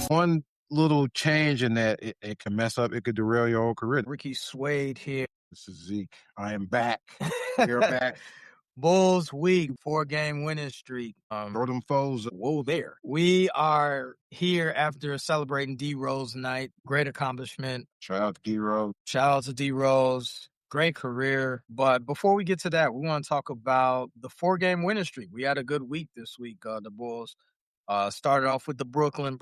One little change in that it can mess up. It could derail your whole career. Ricky Suede here. This is Zeke. I am back. We're back. Bulls week, 4-game winning streak. Throw them foes. Whoa there. We are here after celebrating D Rose night. Great accomplishment. Shout out to D Rose. Shout out to D Rose. Great career. But before we get to that, we want to talk about the 4-game winning streak. We had a good week this week. The Bulls started off with the Brooklyn.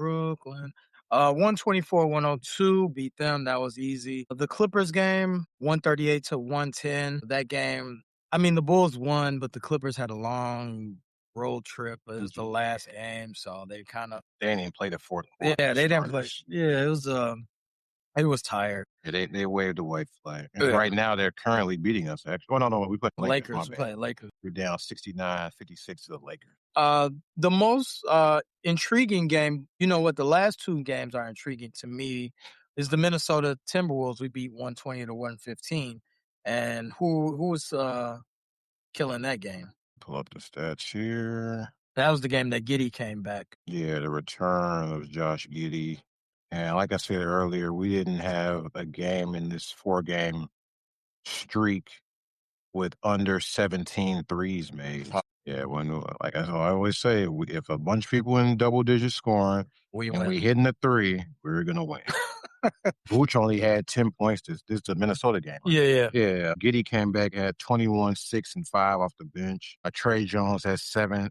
124-102, beat them. That was easy. The Clippers game, 138-110. That game, I mean, the Bulls won, but the Clippers had a long road trip. It was the last game, so they kind of... They didn't even play the fourth quarter. Yeah, they didn't play. Yeah, it was tired. Yeah, they waved the white flag. And right now, they're currently beating us. Actually, no, we play Lakers. Lakers. We're down 69-56 to the Lakers. The most intriguing game, you know what? The last 2 games are intriguing to me. Is the Minnesota Timberwolves. We beat 120-115, and who was killing that game? Pull up the stats here. That was the game that Giddey came back. Yeah, the return of Josh Giddey. And like I said earlier, we didn't have a game in this 4-game streak with under 17 threes made. Yeah, when, like I always say, if a bunch of people in double-digit scoring we hitting the 3, we're going to win. Vooch only had 10 points. This is the Minnesota game. Right? Yeah. Giddey came back, had 21, 6, and 5 off the bench. Trey Jones had 7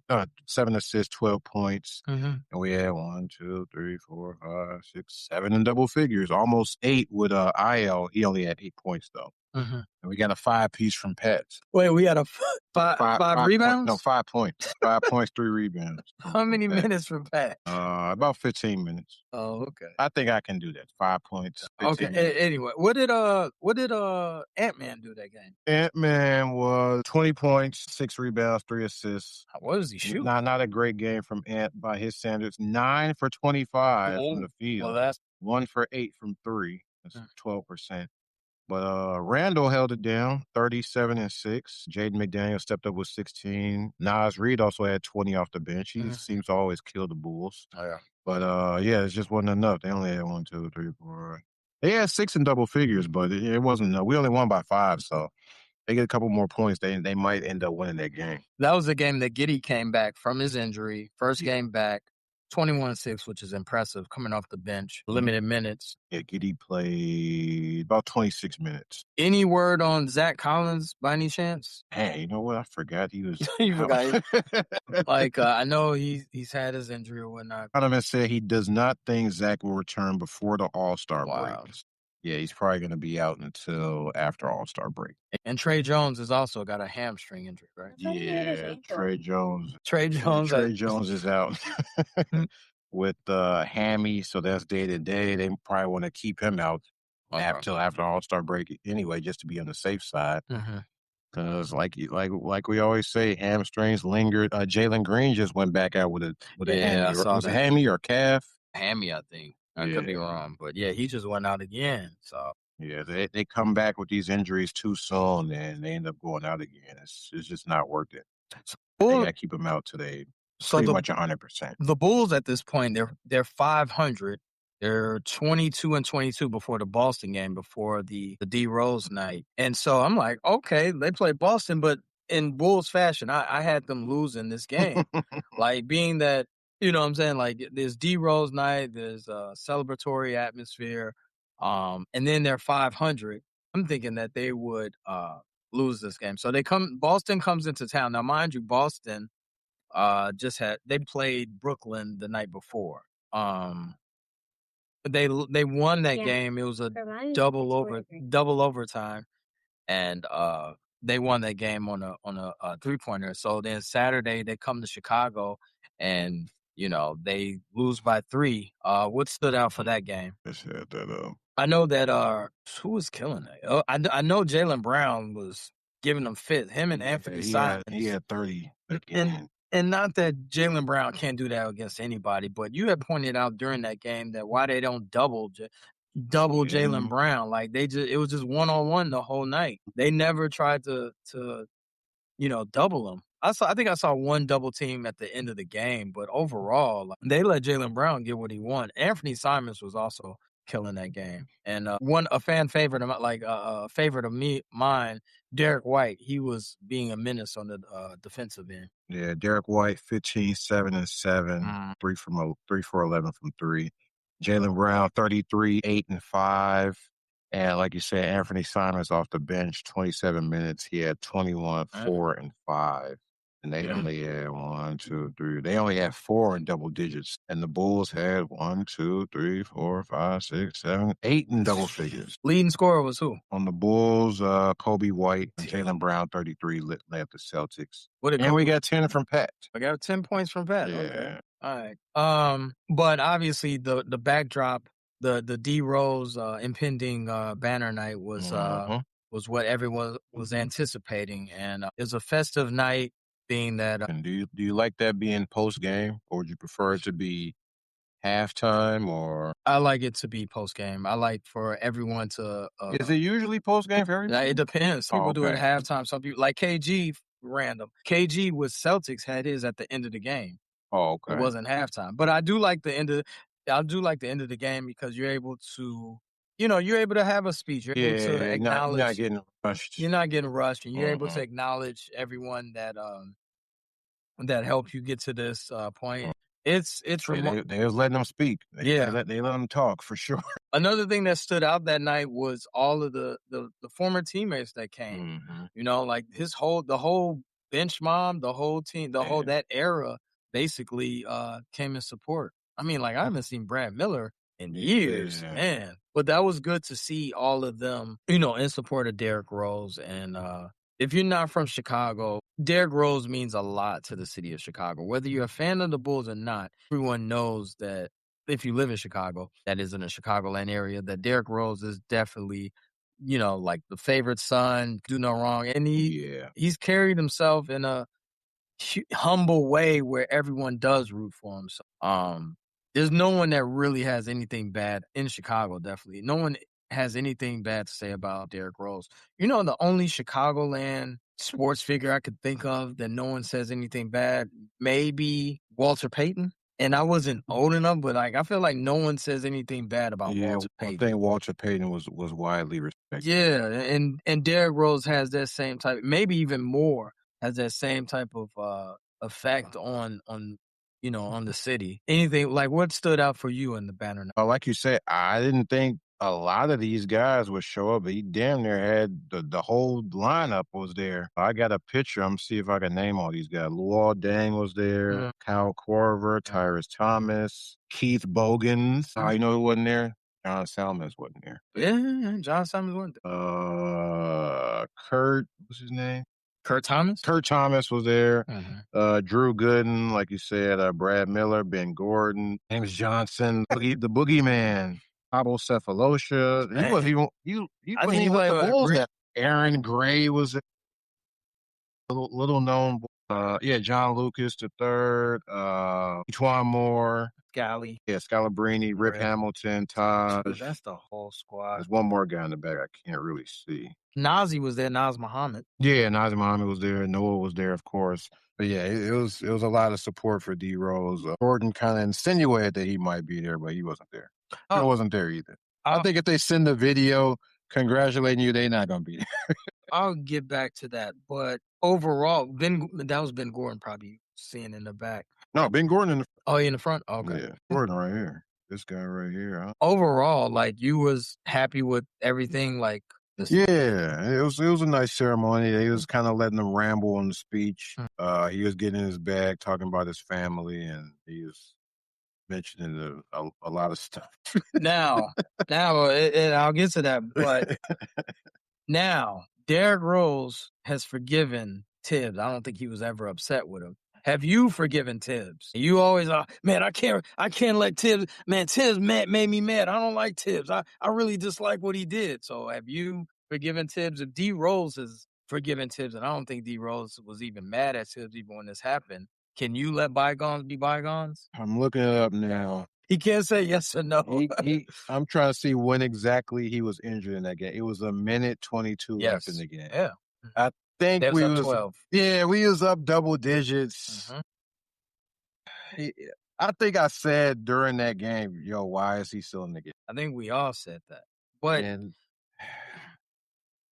assists, 12 points. Mm-hmm. And we had 1, 2, 3, 4, 5, 6, 7 in double figures. Almost 8 with IL. He only had 8 points, though. Mm-hmm. And we got a 5-piece from Pets. Wait, we had a five rebounds? No, 5 points. 5 points, 3 rebounds. How many minutes from Pat? About 15 minutes. Oh, okay. I think I can do that. 5 points. Okay. Anyway, what did Ant-Man do that game? Ant-Man was 20 points, 6 rebounds, 3 assists. What does he shoot? Not a great game from Ant by his standards. 9 for 25 from the field. Well, that's 1 for 8 from 3. That's 12%. But Randall held it down, 37 and 6. Jaden McDaniel stepped up with 16. Nas Reed also had 20 off the bench. He seems to always kill the Bulls. Oh, yeah. But it just wasn't enough. They only had 1, 2, 3, 4. They had 6 in double figures, but it wasn't enough. We only won by 5, so they get a couple more points. They might end up winning that game. That was the game that Giddey came back from his injury. First game back. 21-6, which is impressive, coming off the bench. Limited minutes. Yeah, Giddey played about 26 minutes. Any word on Zach Collins by any chance? Hey, you know what? I forgot he was... You forgot? I know he's had his injury or whatnot. Donovan said he does not think Zach will return before the All-Star break. Yeah, he's probably going to be out until after All-Star break. And Trey Jones has also got a hamstring injury, right? Yeah, Trey Jones. Trey Jones is out with hammy, so that's day-to-day. They probably want to keep him out until after All-Star break anyway, just to be on the safe side. Because like we always say, hamstrings lingered. Jalen Green just went back out with a hammy. Was it hammy or calf? Hammy, I think. I could be wrong, but yeah, he just went out again. So yeah, they come back with these injuries too soon, and they end up going out again. It's just not worth it. They got to keep them out today. Pretty much 100%. The Bulls at this point, they're 500. They're 22-22 before the Boston game, before the D Rose night, and so I'm like, okay, they play Boston, but in Bulls fashion, I had them losing this game, like being that. You know what I'm saying? Like, there's D Rose night, there's a celebratory atmosphere, and then they're 500. I'm thinking that they would lose this game. So Boston comes into town. Now, mind you, Boston they played Brooklyn the night before. They won that game. It was a double overtime, and they won that game on a 3-pointer. So then Saturday they come to Chicago and they lose by 3. What stood out for that game? I know that who was killing it. I know Jaylen Brown was giving them fit. Him and Anthony Simons. He had 30. And not that Jaylen Brown can't do that against anybody, but you had pointed out during that game that why they don't double Jaylen Brown. Like it was just 1-on-1 the whole night. They never tried to double him. I think I saw one double team at the end of the game, but overall, like, they let Jaylen Brown get what he wanted. Anthony Simons was also killing that game, and a fan favorite of favorite of mine, Derrick White. He was being a menace on the defensive end. Yeah, Derrick White, 15, 7 and 7, 3 for 11 from three. Jaylen Brown, 33, 8 and 5. And like you said, Anthony Simons off the bench, 27 minutes. He had 21, 4 and 5. And they only had 1, 2, 3. They only had 4 in double digits. And the Bulls had 1, 2, 3, 4, 5, 6, 7, 8 in double figures. Leading scorer was who? On the Bulls, Kobe White and Jaylen Brown, 33, led the Celtics. What And we got 10 from Pat. I got 10 points from Pat. Yeah. Okay. All right. But obviously the backdrop, the D Rose impending banner night was what everyone was anticipating, and it was a festive night. Being that, And do you like that being post game, or would you prefer it to be halftime? Or I like it to be post game. I like for everyone to. is it usually post game for everybody? It depends. Some people do it okay. at halftime. Some people like KG. Random. KG with Celtics had his at the end of the game. Oh, okay. It wasn't halftime, but I do like the end of. I do like the end of the game because you're able to, you're able to have a speech. You're able to acknowledge. You're not getting rushed. You're not getting rushed, and you're able to acknowledge everyone that helped you get to this point. It's remarkable. They was letting them speak. They let them talk for sure. Another thing that stood out that night was all of the former teammates that came. Like the whole bench mom, the whole team, that era basically came in support. I mean, like, I haven't seen Brad Miller in years, man. But that was good to see all of them, in support of Derrick Rose. And if you're not from Chicago, Derrick Rose means a lot to the city of Chicago. Whether you're a fan of the Bulls or not, everyone knows that if you live in Chicago, that is in the Chicagoland area, that Derrick Rose is definitely, like the favorite son, do no wrong. And he's carried himself in a humble way where everyone does root for him. So, there's no one that really has anything bad in Chicago, definitely. No one has anything bad to say about Derrick Rose. The only Chicagoland sports figure I could think of that no one says anything bad, maybe Walter Payton. And I wasn't old enough, but I feel like no one says anything bad about Walter Payton. I think Walter Payton was widely respected. Yeah, and Derrick Rose has that same type, maybe even more, has that same type of effect on the city. Anything like what stood out for you in the banner night? Like you said, I didn't think a lot of these guys would show up, but he damn near had the whole lineup was there. I got a picture. I'm see if I can name all these guys. Luol Deng was there, Kyle Korver, Tyrus Thomas, Keith Bogans. You know who wasn't there? John Salmons wasn't there. Yeah, John Salmons wasn't there. Kurt, what's his name? Kurt Thomas? Kurt Thomas was there. Drew Gooden, like you said, Brad Miller, Ben Gordon, James Johnson, the Boogeyman, Pablo Cephalosha. He wasn't even with the Bulls. Aaron Gray was a little known. John Lucas the third, Etwan Moore, Scalabrini, Rip Hamilton, Taj. That's the whole squad. There's one more guy in the back I can't really see. Nazi was there, Naz Muhammad. Yeah, Naz Muhammad was there. Noah was there, of course. But yeah, it was a lot of support for D Rose. Gordon kind of insinuated that he might be there, but he wasn't there. I wasn't there either. I think if they send a video congratulating you, they're not going to be there. I'll get back to that. But overall, that was Ben Gordon probably seeing in the back. No, Ben Gordon in the front. Oh, in the front? Okay. Yeah, Gordon right here. This guy right here. Overall, like, you was happy with everything, like, yeah, it was a nice ceremony. He was kind of letting them ramble on the speech. He was getting in his bag, talking about his family, and he was mentioning a lot of stuff. Now, I'll get to that, but now Derrick Rose has forgiven Tibbs. I don't think he was ever upset with him. Have you forgiven Tibbs? You always are, man, I can't let Tibbs, man, Tibbs made me mad. I don't like Tibbs. I really dislike what he did. So have you forgiven Tibbs? If D Rose has forgiven Tibbs, and I don't think D Rose was even mad at Tibbs even when this happened, can you let bygones be bygones? I'm looking it up now. He can't say yes or no. I'm trying to see when exactly he was injured in that game. It was a minute 22 left in the game. Yeah. I think They was we up was 12. yeah, we was up double digits. Mhm. He I think I said during that game, "Yo, why is he still in the game?" I think we all said that. But And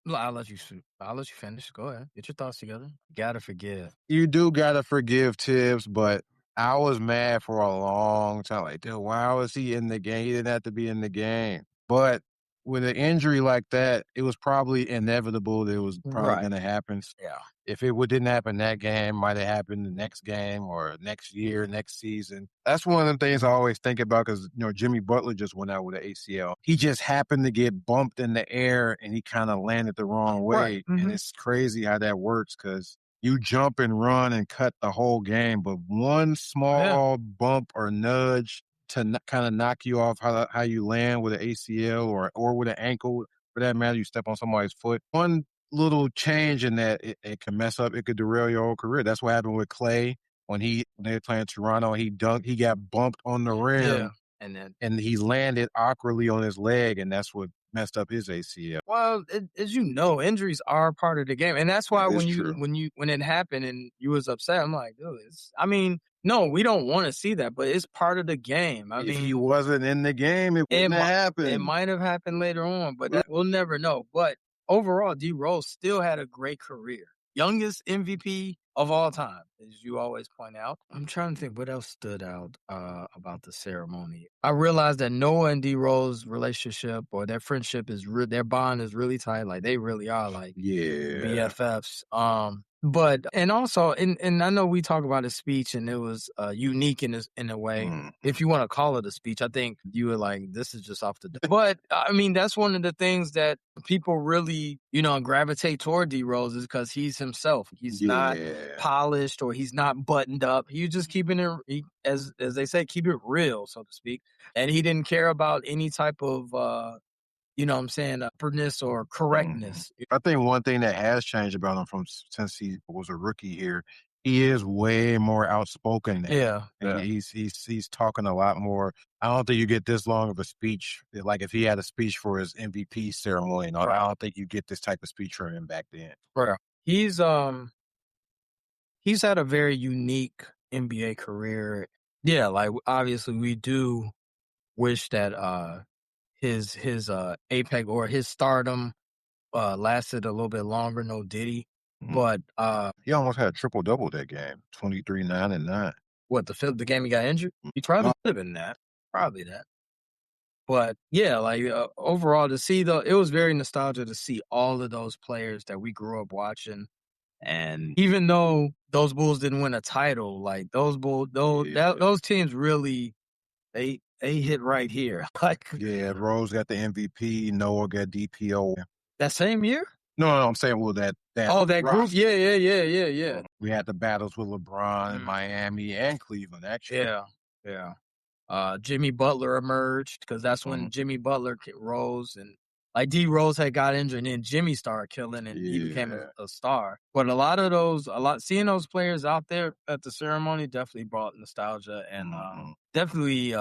I'll let you finish. Go ahead. Get your thoughts together. Gotta forgive. you do gotta forgive Tibbs, but I was mad for a long time. Like, dude, why was he in the game? He didn't have to be in the game. But with an injury like that, it was probably inevitable that it was probably Right. gonna happen. Yeah. If it didn't happen that game, might have happened the next game or next year, next season. That's one of the things I always think about because Jimmy Butler just went out with an ACL. He just happened to get bumped in the air and he kind of landed the wrong Right. way, and Mhm. it's crazy how that works because you jump and run and cut the whole game, but one Yeah. small bump or nudge to kind of knock you off how you land with an ACL or with an ankle, for that matter, you step on somebody's foot. One little change in that it can mess up. It could derail your whole career. That's what happened with Clay when they were playing Toronto. He dunked. He got bumped on the Yeah. rim And then and he landed awkwardly on his leg, and that's what messed up his ACL. well, as you know, injuries are part of the game, and that's why That is true. when it happened and you was upset, I'm like, dude, I mean, no, we don't want to see that, but it's part of the game. I If he mean, wasn't in the game, it it wouldn't have might it happened. might have happened later on, but we'll never know. But overall, D Rose still had a great career, youngest MVP of all time, as you always point out. I'm trying to think what else stood out about the ceremony. I realized that Noah and D Rose relationship or their friendship their bond is really tight. Like they really are like Yeah. BFFs. But and also, and I know we talk about his speech, and it was unique in a way. Mm. If you want to call it a speech, I think you were like, this is just off the. But I mean, that's one of the things that people really, gravitate toward D Rose is because he's himself. He's not Yeah. polished or he's not buttoned up. He's just keeping it, as they say, keep it real, so to speak. And he didn't care about any type of what I'm saying, upperness or Mhm. correctness. I think one thing that has changed about him since he was a rookie here, he is way more outspoken now. Yeah, And yeah, he's talking a lot more. I don't think you get this long of a speech. Like if he had a speech for his MVP ceremony, I right, don't think you get this type of speech from him back then. right. He's had a very unique NBA career. Yeah, like obviously we do wish that his apex or his stardom lasted a little bit longer, no Diddy. Mhm. But He almost had a triple double that game, 23, 9, and 9. the game he got injured, he No, probably could have been that. Probably that. But yeah, like overall to see it was very nostalgic to see all of those players that we grew up watching. And even though those Bulls didn't win a title, like yeah. those teams really they hit right here. Like Yeah, Rose got the MVP, Noah got DPO. that same year? No, I'm saying, well, that Oh, that group? roster. Yeah, yeah, yeah, yeah, yeah. We had the battles with LeBron in Mm, Miami and Cleveland, actually. yeah, yeah. Jimmy Butler emerged because that's when Mhm. Jimmy Butler rose and like D Rose had got injured and then Jimmy started killing and he became Yeah. a star. But seeing those players out there at the ceremony definitely brought nostalgia and Mhm. definitely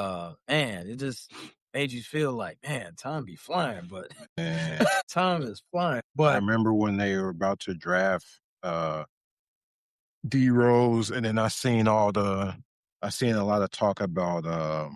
man, it just made you feel like, man, time be flying, but And time is flying. I But remember when they were about to draft, D Rose, and then I seen a lot of talk about,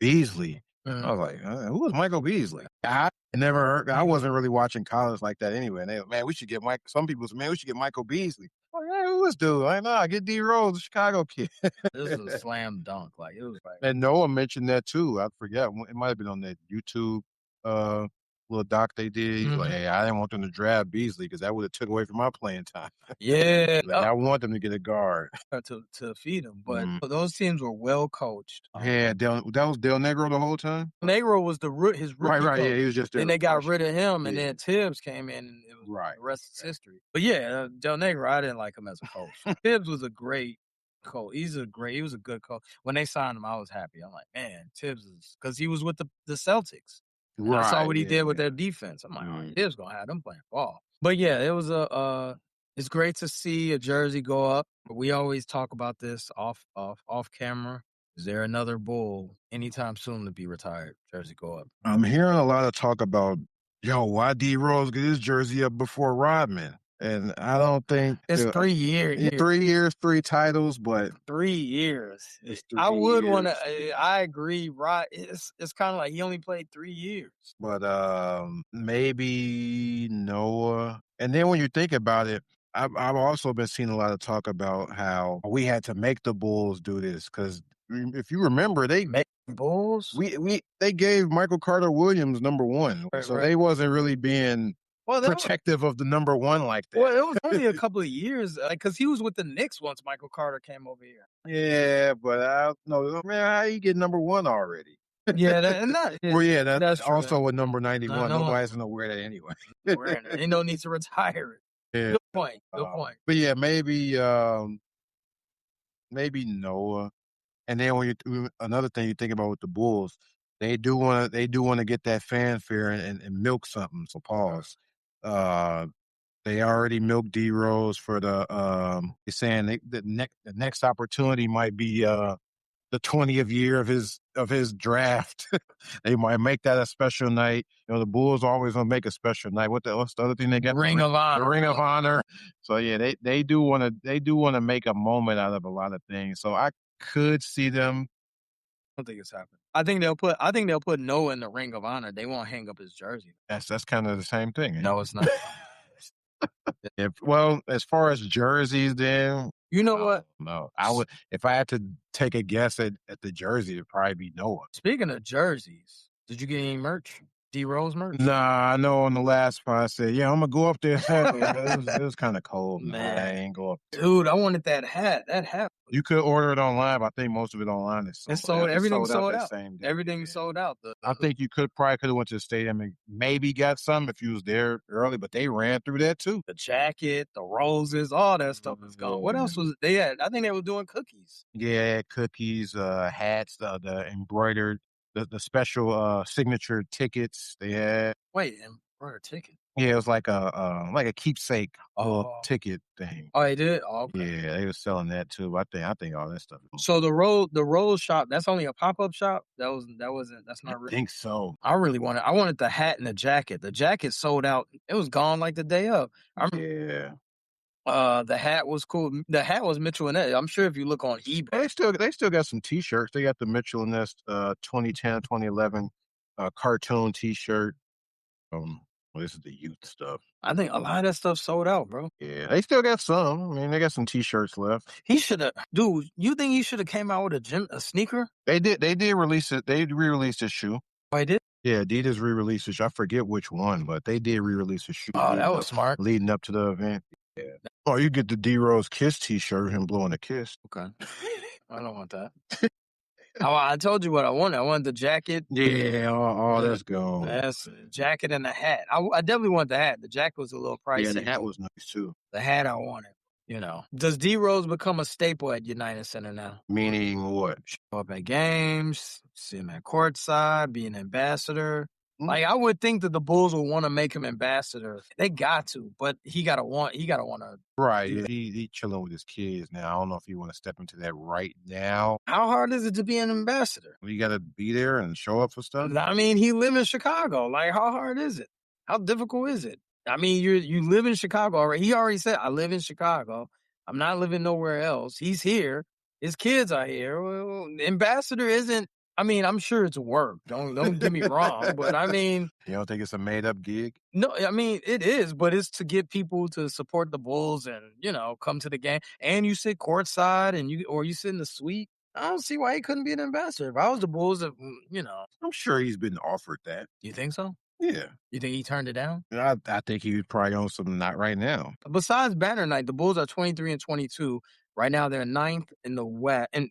Beasley. I mm, was like, "Who is Michael Beasley?" I never heard. I wasn't really watching college like that anyway. And they, man, we should get Mike. Some people said, man, we should get Michael Beasley. Oh yeah, who is dude? Like, nah, get D Rose, the Chicago kid. this is a slam dunk. Like it was like And Noah mentioned that too. I forget. It might have been on that YouTube uh, little doc they did. He's like, mhm. "Hey, I didn't want them to draft Beasley because that would have took away from my playing time. Yeah, Like, I want them to get a guard." to feed him. But Mm. those teams were well coached. Yeah, that was Del Negro the whole time. Negro was his Right, rookie right. Yeah, coach. he was just Then there they got rid freshman. of him, and Yeah, then Tibbs came in, and it was right. the rest is history. But yeah, Del Negro, I didn't like him as a coach. Tibbs was a great coach. He was a good coach. When they signed him, I was happy. I'm like, man, Tibbs is because he was with the Celtics, and I saw Right. what he did with Yeah. their defense. I'm like, oh, Mm. Tibbs gonna have them playing ball. But yeah, it was it's great to see a jersey go up. We always talk about this off camera. Is there another Bull anytime soon to be retired? Jersey go up. I'm hearing a lot of talk about, yo, why D Rose get his jersey up before Rodman? And I don't think It's 3 years. 3 years, 3 titles, but 3 years. it's I 3 would wanna years. I agree, right, it's kinda like he only played 3 years. But, maybe Noah. And then when you think about it, I've also been seeing a lot of talk about how we had to make the Bulls do this because if you remember, Make Bulls? they gave Michael Carter Williams number 1, Right, so right. they wasn't really being Well, that was protective of the number 1 like well, it that. was only a couple of years, because he was with the Knicks once Michael Carter came over here. Yeah, but I no, man, how you get number 1 already? Yeah, that and that yeah, Well, yeah, that that's true. also with number No 91, no nobody's gonna wear that anyway. wearing it. Ain't no need to retire it. Yeah, Good point, good point. but yeah, maybe Noah. And then another thing you think about with the Bulls, they do wanna get that fanfare and milk something, so pause. Uh, they already milked D Rose for he's saying the next opportunity might be, the 20th year of his draft. They might make that a special night. The Bulls always gonna make a special night. What's the other thing they got? Ring of The Honor. Ring of Honor. So yeah, they do wanna make a moment out of a lot of things. So I could see them. I don't think it's happening. I think they'll put Noah in the Ring of Honor. They won't hang up his jersey. That's kind of the same thing. No, it's not. Well, as far as jerseys, then You know what? no, I would if I had to take a guess at the jersey, it'd probably be Noah. Speaking of jerseys, did you get any merch? D Rose merch? Nah, I know on the last part I said, yeah, I'm gonna go up there. It was kind of cold, man. I Man. ain't go up. Dude, I wanted that hat. That hat. You could order it online, but I think most of it online is It's sold sold. out. It's Everything sold that out. same day. Everything Yeah. sold out. I think you could have went to the stadium and maybe got some if you was there early, but they ran through that too. The jacket, the roses, all that stuff is gone. What else was they had? I think they were doing cookies. Yeah, cookies, hats, the embroidered, the special signature tickets they had. Wait, and for a ticket. Yeah, it was like a keepsake Oh, ticket thing. oh, they did. Oh, okay. Yeah, they was selling that too. I think all that stuff. So the Rose shop. That's only a pop up shop. That wasn't. That's I not real. think so. I really wanted. I wanted the hat and the jacket. The jacket sold out. It was gone like the day of. Yeah. The hat was cool. The hat was Mitchell and Ness. I'm sure if you look on eBay, They still got some T-shirts. They got the Mitchell and Ness 2010, 2011 cartoon T-shirt. Well, this is the youth stuff. I think a lot of that stuff sold out, bro. Yeah, they still got some. I mean, they got some T-shirts left. He should have, dude. You think he should have came out with a sneaker? They did release it. They re-released his shoe. Oh, he did. Yeah, Adidas re-released his shoe. I forget which one, but they did re-release his shoe. Oh, that was smart. Leading up to the event. Yeah. Oh, you get the D Rose Kiss T-shirt, him blowing a kiss. Okay, I don't want that. I told you what I wanted. I wanted the jacket. Yeah, all that's gone. That's jacket and the hat. I definitely want the hat. The jacket was a little pricey. Yeah, the hat was nice too. The hat I wanted. Does D Rose become a staple at United Center now? Meaning what? Show up at games, see him at courtside, be an ambassador. Mm. Like I would think that the Bulls would want to make him ambassador. They got to, but he gotta want to. Right. Yeah, he chilling with his kids now. I don't know if you want to step into that right now. How hard is it to be an ambassador? You got to be there and show up for stuff. I mean, he live in Chicago. Like, how hard is it? How difficult is it? I mean, you live in Chicago already. He already said, I live in Chicago. I'm not living nowhere else. He's here. His kids are here. Well, ambassador isn't. I mean, I'm sure it's work. Don't get me wrong, but I mean, You don't think it's a made up gig? no, I mean it is, but it's to get people to support the Bulls and come to the game. And you sit courtside and you sit in the suite. I don't see why he couldn't be an ambassador. If I was the Bulls, I'm sure he's been offered that. you think so? Yeah. You think he turned it down? I think he was probably on something not right now. Besides banner night, the Bulls are 23 and 22. Right now, they're ninth in the West, in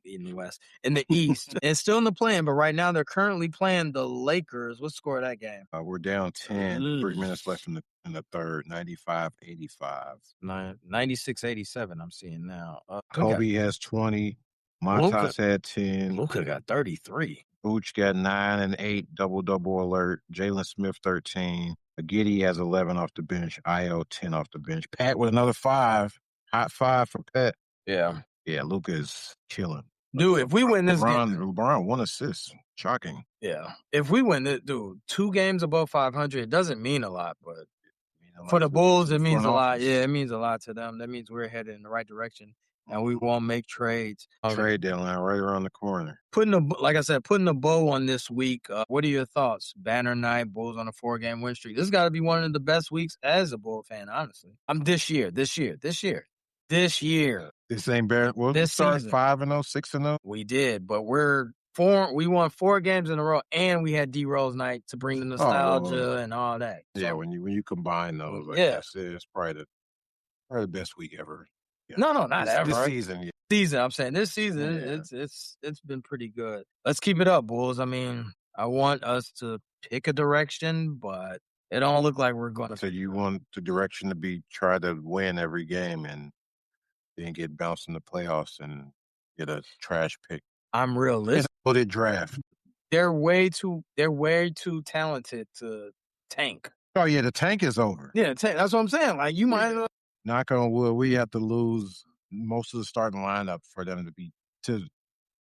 the East, and still in the play-in. But right now, they're currently playing the Lakers. What score of that game? We're down 10, 3 minutes left in the third, 95-85. 96-87, I'm seeing now. Kobe has 20. Montas had 10. Luka got 33. Vooch got 9 and 8, double alert. Jalen Smith 13. Giddey has 11 off the bench. Io 10 off the bench. Pat with another 5. Hot 5 for Pat. Yeah. Yeah, Luka is killing. Dude, if we win this game. LeBron 1 assist. Shocking. Yeah. If we win this, dude, 2 games above 500, it doesn't mean a lot, but. For the Bulls, it means front a lot. office. Yeah, it means a lot to them. That means we're headed in the right direction, and we won't make trades. Trade deadline right around the corner. Like I said, putting a bow on this week. What are your thoughts? Banner night, Bulls on a 4-game win streak. This got to be one of the best weeks as a Bull fan, honestly. This year. This ain't bad. Well, This start season. 5-0, 6-0. We did, but we won 4 games in a row, and we had D Rose night to bring the nostalgia and all that. Yeah, So, when you combine those, like yeah, it's probably the best week ever. Yeah. no, not ever. This season, yeah. I'm saying this season, it's been pretty good. Let's keep it up, Bulls. I mean, I want us to pick a direction, but it don't look like we're going to. So you want the direction to be try to win every game and then get bounced in the playoffs and get a trash pick. I'm realistic. It's a loaded draft. They're way too talented to tank. Oh yeah, the tank is over. Yeah, that's what I'm saying. Like you might. Knock on wood, we have to lose most of the starting lineup for them to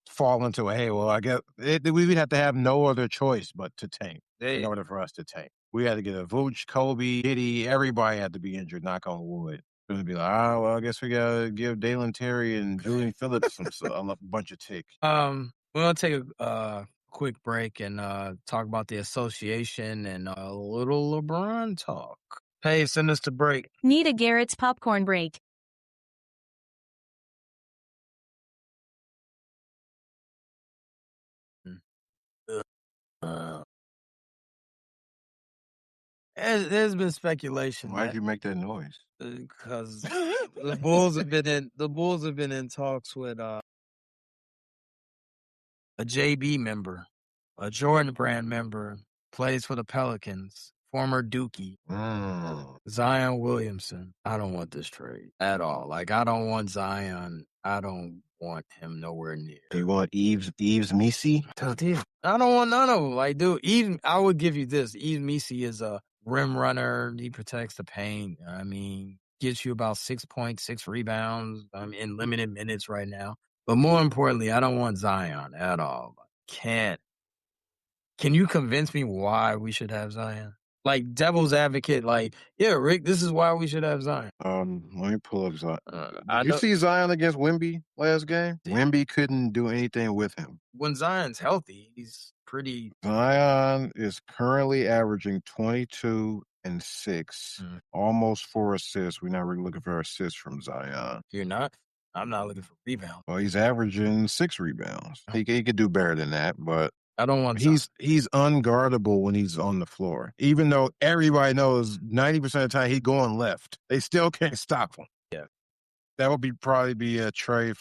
fall into I guess we would have to have no other choice but to tank in order for us to tank. We had to get a Vooch, Kobe, Diddy, everybody had to be injured, knock on wood. It would be like, I guess we gotta give Dalen Terry and Julian Phillips a bunch of tick. We're gonna take a quick break and talk about the association and a little LeBron talk. Hey, send us to break. Need a Garrett's popcorn break. There's been speculation. Why'd you make that noise? Because the Bulls have been in talks with a JB member, a Jordan Brand member, plays for the Pelicans, former Dookie, Zion Williamson. I don't want this trade at all. Like, I don't want Zion. I don't want him nowhere near. You want Yves Missi? I don't want none of them. Like, dude, I would give you this. Yves Missi is a rim runner. He protects the paint. I mean, gets you about 6.6 rebounds. In limited minutes right now. But more importantly, I don't want Zion at all. Can you convince me why we should have Zion? Like, devil's advocate, like, yeah, Rick, this is why we should have Zion. Let me pull up Zion. Did you see Zion against Wemby last game? Wemby couldn't do anything with him. When Zion's healthy, he's pretty. Zion is currently averaging 22 and 6, almost 4 assists. We're not really looking for assists from Zion. You're not? I'm not looking for rebounds. Well, he's averaging 6 rebounds. He could do better than that, but I don't want. He's unguardable when he's on the floor. Even though everybody knows 90% of the time he's going left, they still can't stop him. Yeah, that would probably be a trade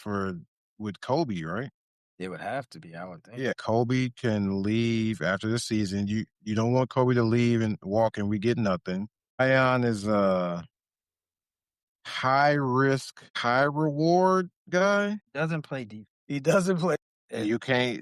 with Kobe, right? It would have to be, I would think. Yeah, Kobe can leave after the season. You don't want Kobe to leave and walk and we get nothing. Zion is a high risk, high reward guy. Doesn't play deep. He doesn't play. And you can't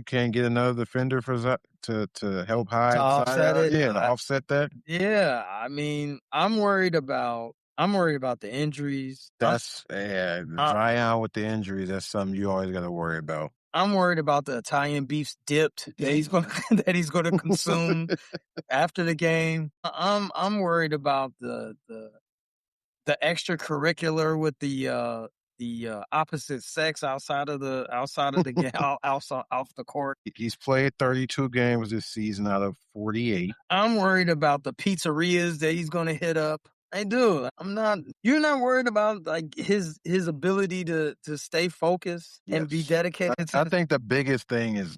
get another defender to help hide to offset it. Yeah, to offset that. Yeah, I mean, I'm worried about the injuries. Zion with the injuries. That's something you always got to worry about. I'm worried about the Italian beefs dipped that he's going to consume after the game. I'm worried about the extracurricular with the opposite sex outside of the game, off the court. He's played 32 games this season out of 48. I'm worried about the pizzerias that he's going to hit up. I do. I'm not. You're not worried about like his ability to stay focused and be dedicated. I think the biggest thing is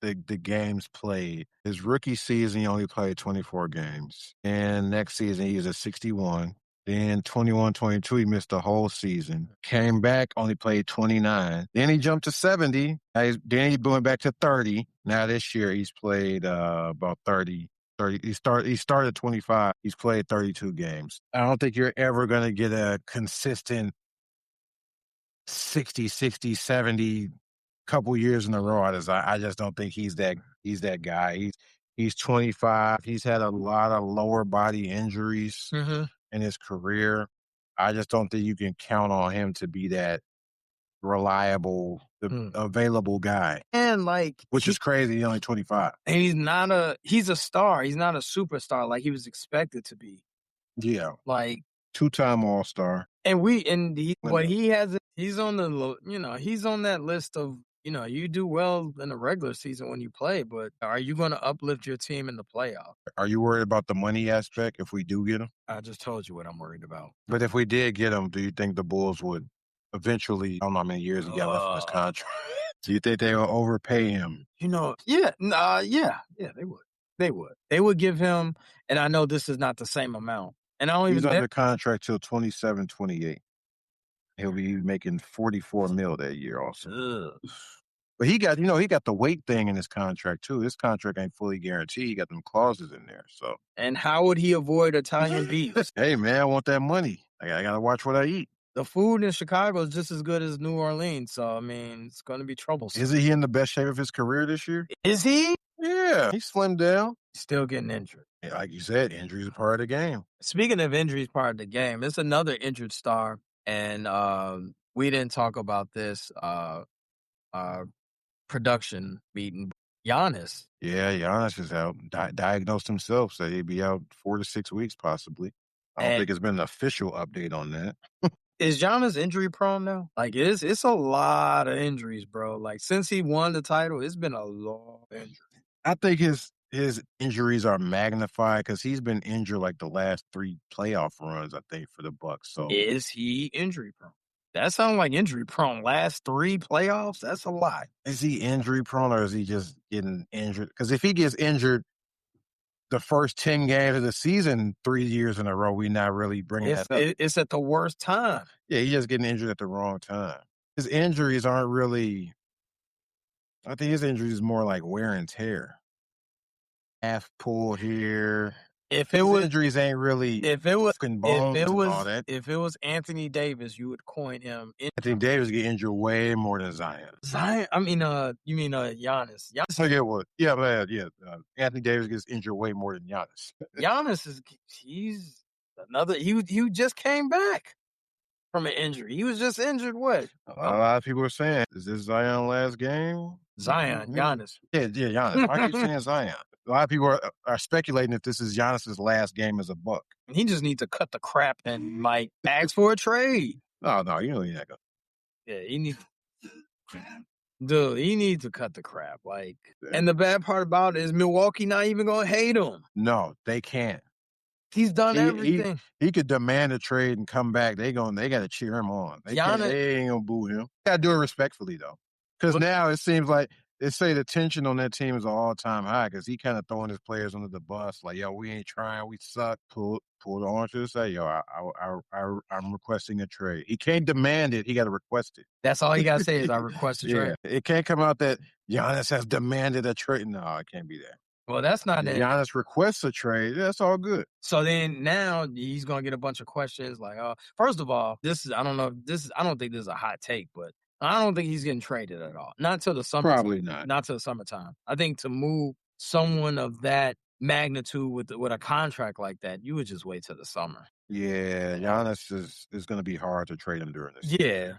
the games played. His rookie season, he only played 24 games, and next season he was at 61. Then 21-22, he missed the whole season. Came back, only played 29. Then he jumped to 70. Then he went back to 30. Now this year he's played about 30. He started 25. He's played 32 games. I don't think you're ever going to get a consistent 60, 70 couple years in a row out of Zion. I just don't think he's that guy. He's 25. He's had a lot of lower body injuries in his career. I just don't think you can count on him to be that reliable, available guy. And which is crazy. He's only 25. And he's a star. He's not a superstar like he was expected to be. Yeah, Like, two-time All-Star. and he, And, what he has, he's on he's on that list of, you do well in the regular season when you play, but are you going to uplift your team in the playoff? Are you worried about the money aspect if we do get him? I just told you what I'm worried about. But if we did get him, do you think the Bulls would eventually, I don't know how many years he got left on his contract. Do you think they will overpay him? Yeah, yeah, they would. They would. They would give him, and I know this is not the same amount. And I don't He's even under contract till 27, 28. He'll be making 44 mil that year also. Ugh. But he got the weight thing in his contract too. His contract ain't fully guaranteed. He got them clauses in there. So And how would he avoid Italian beef? hey man, I want that money. I gotta watch what I eat. The food in Chicago is just as good as New Orleans, so I mean, it's going to be troublesome. Isn't he in the best shape of his career this year? Is he? Yeah, he slimmed down. Still getting injured. Yeah, like you said, injuries are part of the game. Speaking of injuries, part of the game, it's another injured star, and we didn't talk about this production meeting. Giannis. Yeah, Giannis is out. Diagnosed himself, said he'd be out 4 to 6 weeks possibly. I don't think it's been an official update on that. Is Giannis injury prone now? Like, it's a lot of injuries, bro. Like, since he won the title, it's been a lot of injuries. I think his injuries are magnified because he's been injured like the last 3 playoff runs, I think, for the Bucks. So is he injury prone? That sounds like injury prone. Last 3 playoffs? That's a lot. Is he injury prone or is he just getting injured? Because if he gets injured the first 10 games of the season 3 years in a row, we not really bringing that up. It's at the worst time. Yeah, he's just getting injured at the wrong time. His injuries aren't really – I think his injuries is more like wear and tear. Half pull here. Injuries ain't really fucking bones and all that. If it was Anthony Davis, you would coin him. Anthony Davis get injured way more than Zion. I mean, you mean Giannis? Yeah, man, yeah. Anthony Davis gets injured way more than Giannis. Giannis he's another. He just came back from an injury. He was just injured. What? A lot of people are saying, is this Zion's last game? Zion, Giannis. Yeah, Giannis. I keep saying Zion. A lot of people are speculating if this is Giannis's last game as a Buck. He just needs to cut the crap and ask for a trade. No, you know he's not gonna. Yeah, he needs. Dude, he needs to cut the crap. And the bad part about it is Milwaukee not even gonna hate him. No, they can't. He's done everything. He could demand a trade and come back. They got to cheer him on. They ain't gonna boo him. Got to do it respectfully though, because now it seems like they say the tension on that team is an all-time high because he kind of throwing his players under the bus. Like, yo, we ain't trying, we suck. Pull the orange to say, yo, I'm requesting a trade. He can't demand it. He got to request it. That's all he got to say is I request a trade. It can't come out that Giannis has demanded a trade. No, it can't be that. Well, that's not it. Giannis requests a trade. That's all good. So then now he's gonna get a bunch of questions like, first of all, I don't think this is a hot take, but I don't think he's getting traded at all. Not till the summer. Probably not. Not till the summertime. I think to move someone of that magnitude with a contract like that, you would just wait till the summer. Yeah, Giannis is going to be hard to trade him during this. Yeah.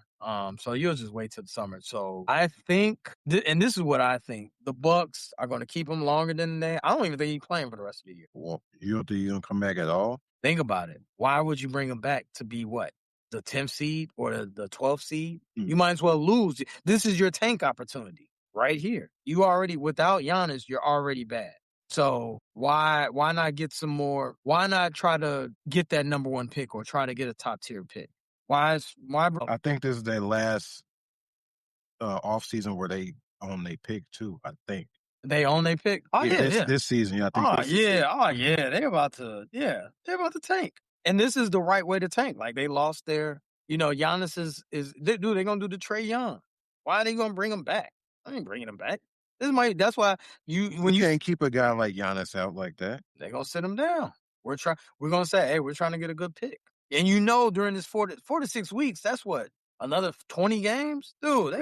So you'll just wait till the summer. So I think, and this is what I think, the Bucks are going to keep him longer than I don't even think he's playing for the rest of the year. Well, you don't think he's going to come back at all? Think about it. Why would you bring him back to be what? The 10th seed or the 12th seed? You might as well lose. This is your tank opportunity right here. You already, without Giannis, you're already bad. So why not get some more? Why not try to get that number 1 pick or try to get a top tier pick? Why? I think this is their last off season where they own their pick too. I think they own their pick. Oh yeah, this season. I think. They're about to tank, and this is the right way to tank. Like they lost their, Giannis they're gonna do the Trae Young. Why are they gonna bring him back? I ain't bringing him back. That's why you can't keep a guy like Giannis out like that. They're gonna sit him down. We're gonna say, hey, we're trying to get a good pick. And during this 4 to 6 weeks, that's what, another 20 games? Dude,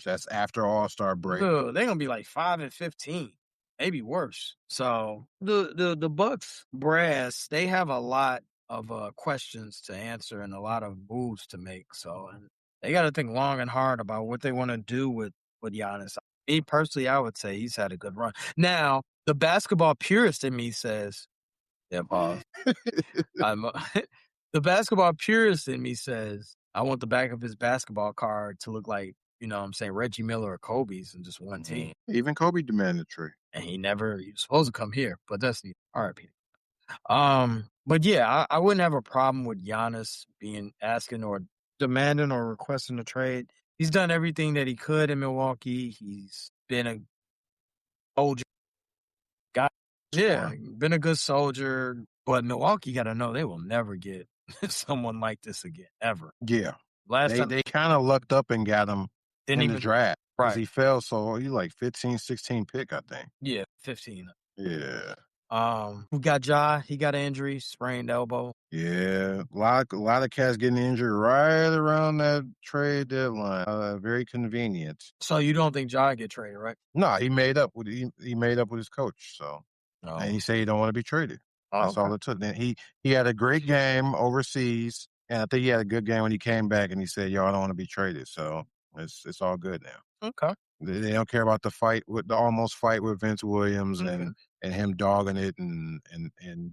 that's after All-Star break. Dude, they're gonna be like 5-15, maybe worse. So the Bucks brass, they have a lot of questions to answer and a lot of moves to make. So they got to think long and hard about what they want to do with Giannis. Me personally, I would say he's had a good run. Now, the basketball purist in me says, Yeah, pause. I'm the basketball purist in me says I want the back of his basketball card to look like, I'm saying Reggie Miller or Kobe's in just one team. Even Kobe demanded a trade. And he was supposed to come here, but that's the RIP. But yeah, I wouldn't have a problem with Giannis asking or demanding or requesting a trade. He's done everything that he could in Milwaukee. He's been a soldier. Been a good soldier. But Milwaukee got to know they will never get someone like this again, ever. Yeah. Last time They kind of lucked up and got him in the draft. Because he fell, so he like 15, 16 pick, I think. Yeah, 15. Yeah. We got Ja. He got an injury, sprained elbow. Yeah. A lot of cats getting injured right around that trade deadline. Very convenient. So you don't think Ja get traded, right? No, he made up with his coach. So and he said he don't want to be traded. That's all it took. Then he had a great game overseas, and I think he had a good game when he came back, and he said, "Yo, I don't want to be traded." So it's all good now. Okay. They don't care about the almost fight with Vince Williams and him dogging it and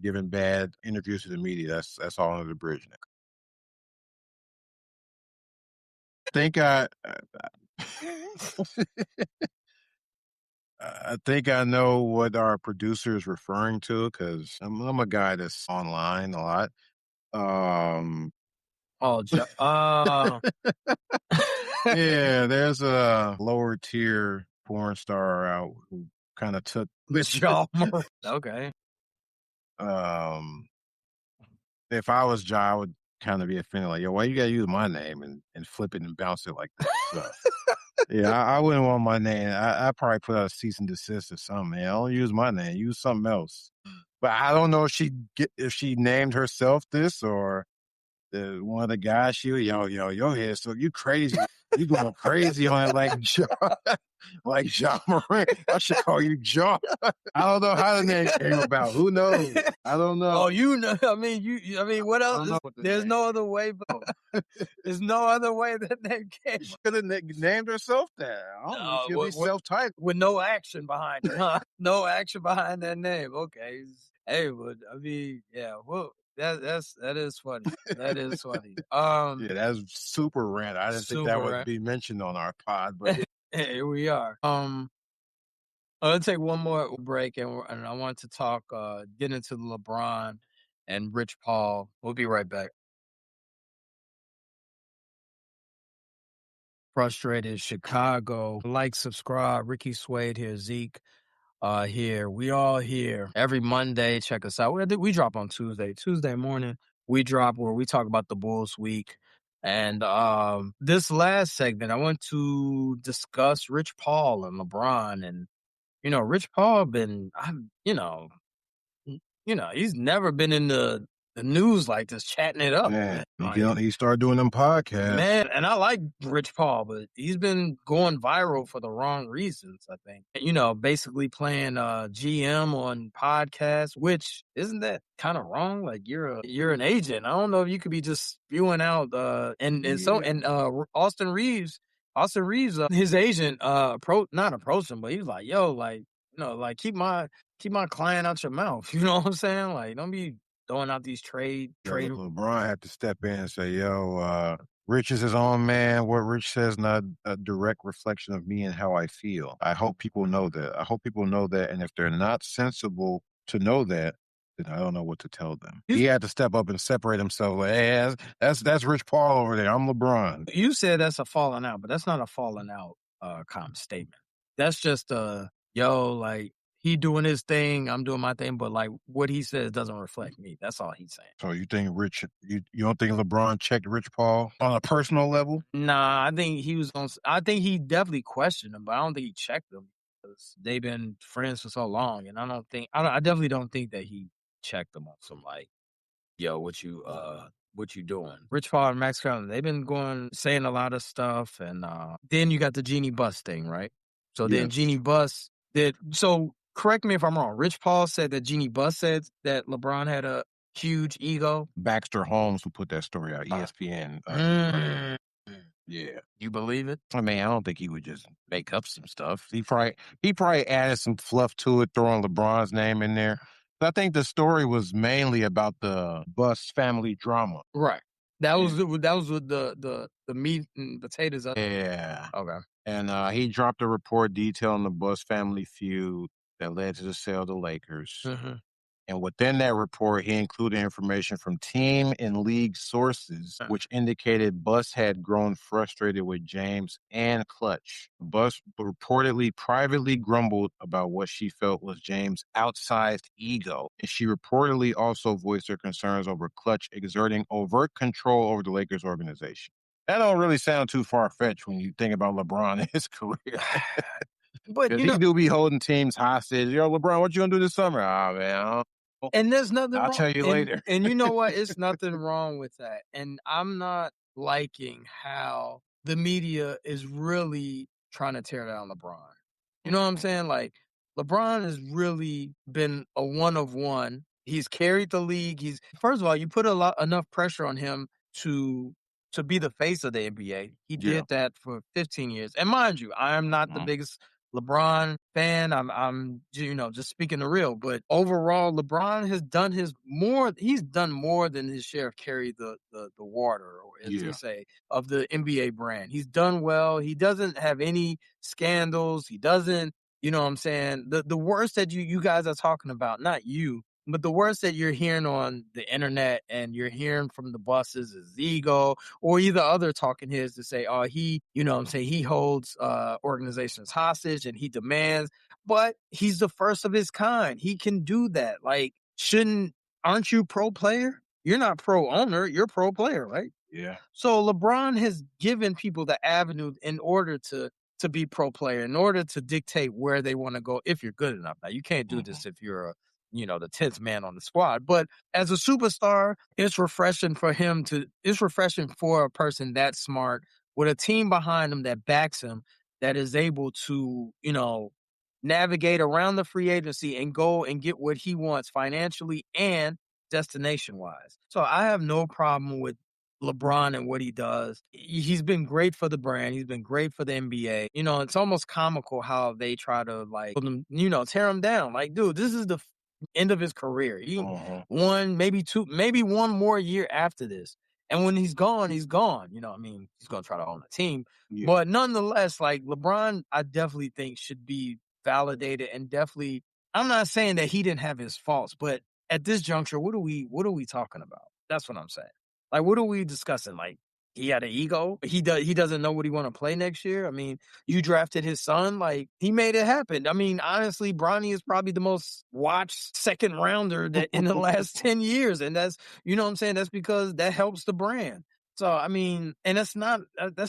giving bad interviews to the media. That's all under the bridge now. I think I know what our producer is referring to because I'm a guy that's online a lot. Yeah, there's a lower tier porn star out who kind of took Ja Morant. Okay. If I was Ja, I would kind of be offended, like, yo, why you gotta use my name and flip it and bounce it like that? So, yeah, I wouldn't want my name. I probably put out a cease and desist or something, man. Don't use my name. Use something else. But I don't know if she named herself this or one of the guys. Yo, head. So you crazy. You going crazy on it like Ja Morant. I should call you Ja. I don't know how the name came about. Who knows? I don't know. Oh, what else? There's no other way, but there's no other way that name came. She could have named herself that. I don't know. She'll be self-titled. With no action behind it, huh? No action behind that name. Okay. Hey, but yeah, well, that is funny. That is funny. Yeah, that's super rant. I didn't think that would be mentioned on our pod, but here we are. Let's take one more break, and I want to talk, get into LeBron and Rich Paul. We'll be right back. Frustrated Chicago. Like, subscribe. Ricky Suede here. Zeke here. We all here every Monday. Check us out. We drop on Tuesday morning. We drop where we talk about the Bulls week. And this last segment, I want to discuss Rich Paul and LeBron. And Rich Paul he's never been in the news like this, chatting it up. Man, he started doing them podcasts. Man, and I like Rich Paul, but he's been going viral for the wrong reasons, I think. Basically playing GM on podcasts, which isn't that kind of wrong? Like you're an agent. I don't know if you could be just spewing out Austin Reeves, his agent not approached him, but he was like, yo, like, keep my client out your mouth. You know what I'm saying? Like, don't be throwing out these trade. LeBron had to step in and say, yo, Rich is his own man. What Rich says not a direct reflection of me and how I feel. I hope people know that. And if they're not sensible to know that, then I don't know what to tell them. He had to step up and separate himself. Like, hey, that's Rich Paul over there. I'm LeBron. You said that's a falling out, but that's not a falling out kind of statement. That's just like, he doing his thing, I'm doing my thing, but like what he says doesn't reflect me. That's all he's saying. So you think you don't think LeBron checked Rich Paul on a personal level? Nah, I think I think he definitely questioned him, but I don't think he checked him because they've been friends for so long, and I definitely don't think that he checked them on some like, yo, what you doing? Rich Paul and Max Kellerman, they've been saying a lot of stuff, and then you got the Jeannie Buss thing, right? So then Jeannie Buss correct me if I'm wrong. Rich Paul said that Jeannie Buss said that LeBron had a huge ego. Baxter Holmes, who put that story out, ESPN. Yeah. You believe it? I mean, I don't think he would just make up some stuff. He probably added some fluff to it, throwing LeBron's name in there. I think the story was mainly about the Bus family drama. Right. That was And the meat and potatoes of yeah. Okay. And he dropped a report detailing the Bus family feud that led to the sale of the Lakers. Mhm. And within that report, he included information from team and league sources, which indicated Buss had grown frustrated with James and Clutch. Buss reportedly privately grumbled about what she felt was James' outsized ego. And she reportedly also voiced her concerns over Clutch exerting overt control over the Lakers organization. That don't really sound too far-fetched when you think about LeBron and his career. But, Because he do be holding teams hostage. Yo, LeBron, what you gonna do this summer? Ah, man, and there's nothing I'll wrong tell you later. and you know what? It's nothing wrong with that, and I'm not liking how the media is really trying to tear down LeBron. You know what I'm saying? Like, LeBron has really been a one of one. He's carried the league. He's First of all, you put enough pressure on him to be the face of the NBA. He Yeah. did that for 15 years. And mind you, I am not the biggest LeBron fan. I'm just speaking the real, but overall LeBron has done he's done more than his share of carry the water, or as they say, of the NBA brand. He's done well. He doesn't have any scandals. He doesn't, you know what I'm saying? The worst that you guys are talking about, not you, but the worst that you're hearing on the internet and you're hearing from the buses is ego, or either other talking heads to say, oh, he holds organizations hostage and he demands, but he's the first of his kind. He can do that. Like, aren't you pro player? You're not pro owner, you're pro player, right? Yeah. So LeBron has given people the avenue in order to be pro player, in order to dictate where they want to go if you're good enough. Now, you can't do this if you're the 10th man on the squad. But as a superstar, it's refreshing for a person that smart with a team behind him that backs him, that is able to, navigate around the free agency and go and get what he wants financially and destination wise. So I have no problem with LeBron and what he does. He's been great for the brand. He's been great for the NBA. It's almost comical how they try to tear him down. Like, dude, this is the end of his career. He one, maybe two, maybe one more year after this. And when he's gone, he's gone. He's going to try to own a team. Yeah. But nonetheless, like LeBron, I definitely think should be validated and definitely, I'm not saying that he didn't have his faults, but at this juncture, what are we talking about? That's what I'm saying. Like, what are we discussing? Like, he had an ego. He doesn't know what he want to play next year. I mean, you drafted his son. Like, he made it happen. I mean, honestly, Bronny is probably the most watched second rounder that in the last 10 years. And that's, you know what I'm saying? That's because that helps the brand. So, I mean, and that's not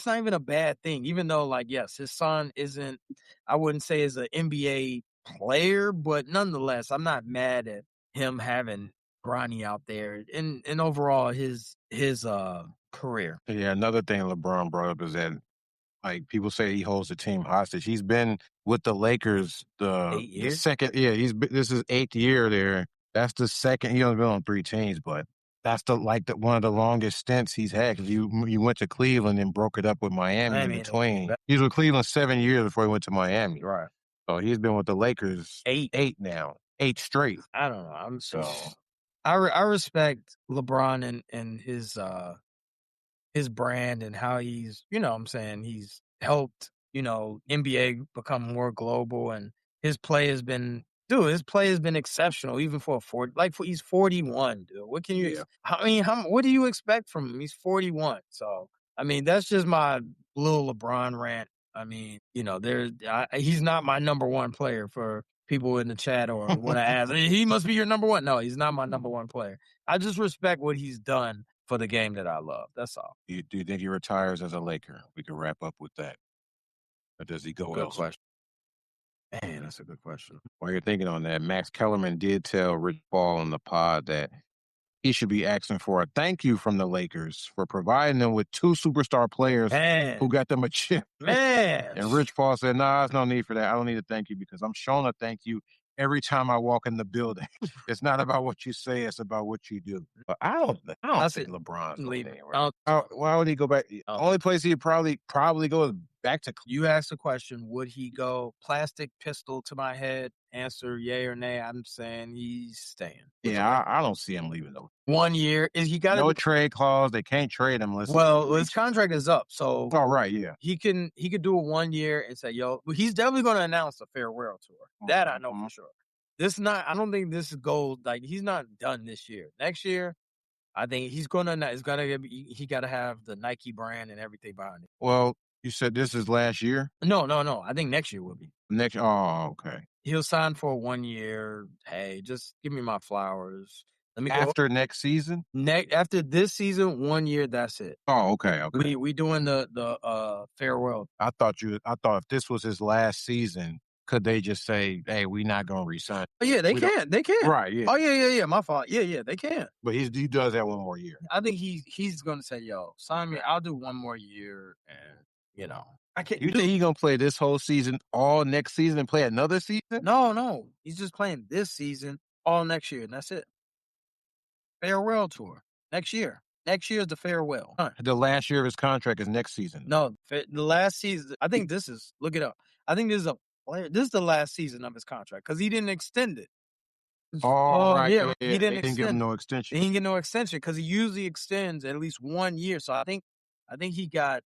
even a bad thing, even though, like, yes, his son isn't, I wouldn't say is an NBA player, but nonetheless, I'm not mad at him having Bronny out there and overall his career. Yeah, another thing LeBron brought up is that, like, people say he holds the team hostage. He's been with the Lakers the 8 years? second. Yeah, this is 8th year there. That's the second. He only been on 3 teams, but that's one of the longest stints he's had, because you went to Cleveland and broke it up with Miami in between. He was with Cleveland 7 years before he went to Miami. Right. So he's been with the Lakers 8. 8 now, 8 straight. I don't know. So I respect LeBron and his brand and how he's, what I'm saying, he's helped, NBA become more global, and his play has been exceptional even for he's 41, dude. What can you I mean, what do you expect from him? He's 41. So, I mean, that's just my little LeBron rant. I mean, he's not my number one player for people in the chat or want to ask. He must be your number one. No, he's not my number one player. I just respect what he's done for the game that I love. That's all. do you think he retires as a Laker? We can wrap up with that. Or does he go Good elsewhere? question. Man, that's a good question. While you're thinking on that, Max Kellerman did tell Rich Paul in the pod that he should be asking for a thank you from the Lakers for providing them with 2 superstar players who got them a chip. Man. And Rich Paul said, "Nah, there's no need for that. I don't need a thank you because I'm showing a thank you every time I walk in the building. It's not about what you say, it's about what you do." But I don't think LeBron's going anywhere. Why would he go back? Only place he'd probably go is back to You asked the question, would he go plastic pistol to my head? Answer yay or nay. I'm saying he's staying. I don't see him leaving though. 1 year. Is he got No trade clause. They can't trade him unless. Well, his contract is up, so oh right, yeah. he could do a 1 year and say, "Yo," well, he's definitely going to announce a farewell tour. That I know for sure. I don't think this is gold. Like he's not done this year. Next year, I think he's gonna. It's gotta. He got to have the Nike brand and everything behind it. Well, you said this is last year. No. I think next year will be. Next. Oh, okay. He'll sign for 1 year. Hey, just give me my flowers. Let me go After next season. after this season. 1 year. That's it. Oh, okay. Okay. We doing the farewell. I thought if this was his last season, could they just say, "Hey, we're not going to resign"? Oh, yeah, they can. They can. Right. Yeah. Oh, yeah. My fault. Yeah, they can. But he does that one more year. I think he's going to say, "Yo, sign me. I'll do 1 more year," and I can't. You think he's gonna play this whole season, all next season, and play another season? No. He's just playing this season, all next year, and that's it. Farewell tour next year. Next year is the farewell. The last year of his contract is next season. No, the last season. I think this is. Look it up. I think this is the last season of his contract because he didn't extend it. Oh, right. Yeah, He didn't give him no extension. He didn't get no extension because he usually extends at least 1 year. So I think he got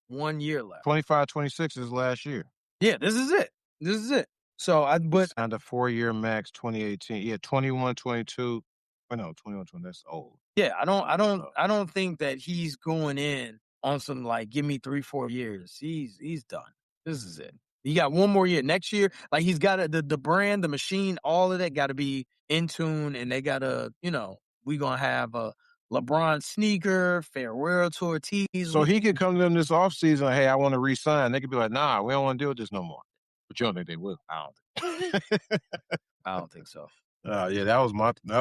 1 year left. 25, 26 is last year. Yeah, this is it. So signed a 4-year max 2018. Yeah, 21, 22. Oh no, 21, 20. That's old. Yeah, I don't think that he's going in on some like give me 3-4 years. He's done. This is it. He got 1 more year. Next year, like he's got the brand, the machine, all of that got to be in tune, and they got to, we gonna have a LeBron sneaker, farewell tour tees. So he could come to them this offseason, hey, I want to re-sign. They could be like, nah, we don't want to deal with this no more. But you don't think they will? I don't think so. Yeah, that was my thing.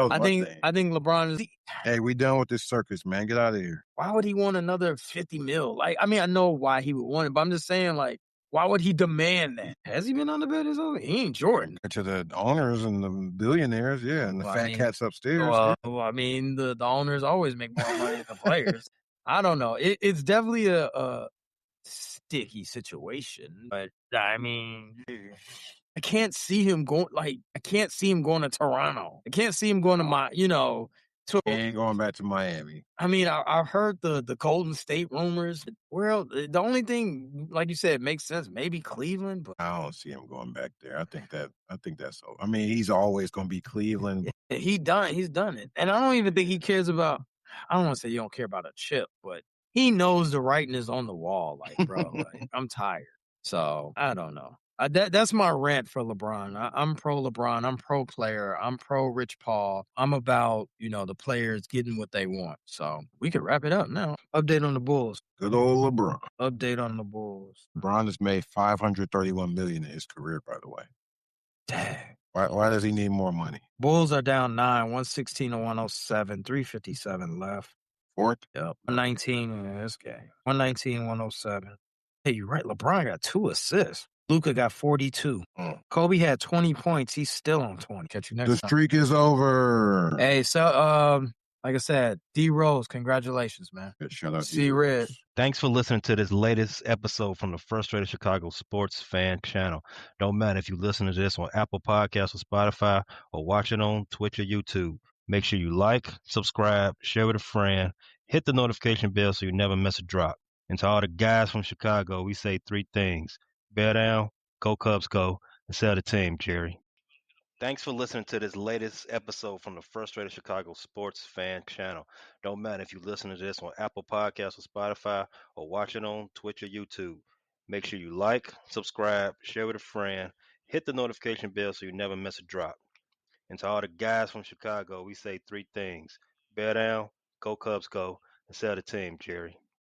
I think LeBron is. Hey, we done with this circus, man. Get out of here. Why would he want another 50 mil? Like, I mean, I know why he would want it, but I'm just saying, like, why would he demand that? Has he been on the bed his own? He ain't Jordan. To the owners and the billionaires, yeah, and the fat cats upstairs. Well, I mean, the owners always make more money than the players. I don't know. It's definitely a sticky situation, but I mean, I can't see him going. Like, I can't see him going to Toronto. I can't see him going to he ain't going back to Miami. I mean, I've heard the Golden State rumors. Well, the only thing, like you said, makes sense. Maybe Cleveland, but I don't see him going back there. I think that's. I mean, he's always going to be Cleveland. He's done it, and I don't even think he cares about. I don't want to say you don't care about a chip, but he knows the writing is on the wall. Like, bro, like, I'm tired. So I don't know. That's my rant for LeBron. I'm pro LeBron. I'm pro player. I'm pro Rich Paul. I'm about, the players getting what they want. So we could wrap it up now. Update on the Bulls. Good old LeBron. Update on the Bulls. LeBron has made $531 million in his career, by the way. Dang. Why does he need more money? Bulls are down 9, 116 to 107, 357 left. Fourth? Yep. 119 in this game. 119, 107. Hey, you're right. LeBron got 2 assists. Luka got 42. Kobe had 20 points. He's still on 20. Catch you next time. The streak is over. Hey, so like I said, D Rose, congratulations, man. Shout out to Red. Thanks for listening to this latest episode from the Frustrated Chicago Sports Fan Channel. Don't matter if you listen to this on Apple Podcasts or Spotify or watch it on Twitch or YouTube. Make sure you like, subscribe, share with a friend, hit the notification bell so you never miss a drop. And to all the guys from Chicago, we say 3 things. Bear down, go Cubs go, and sell the team, Jerry. Thanks for listening to this latest episode from the Frustrated Chicago Sports Fan Channel. Don't matter if you listen to this on Apple Podcasts or Spotify or watch it on Twitch or YouTube. Make sure you like, subscribe, share with a friend, hit the notification bell so you never miss a drop. And to all the guys from Chicago, we say 3 things. Bear down, go Cubs go, and sell the team, Jerry.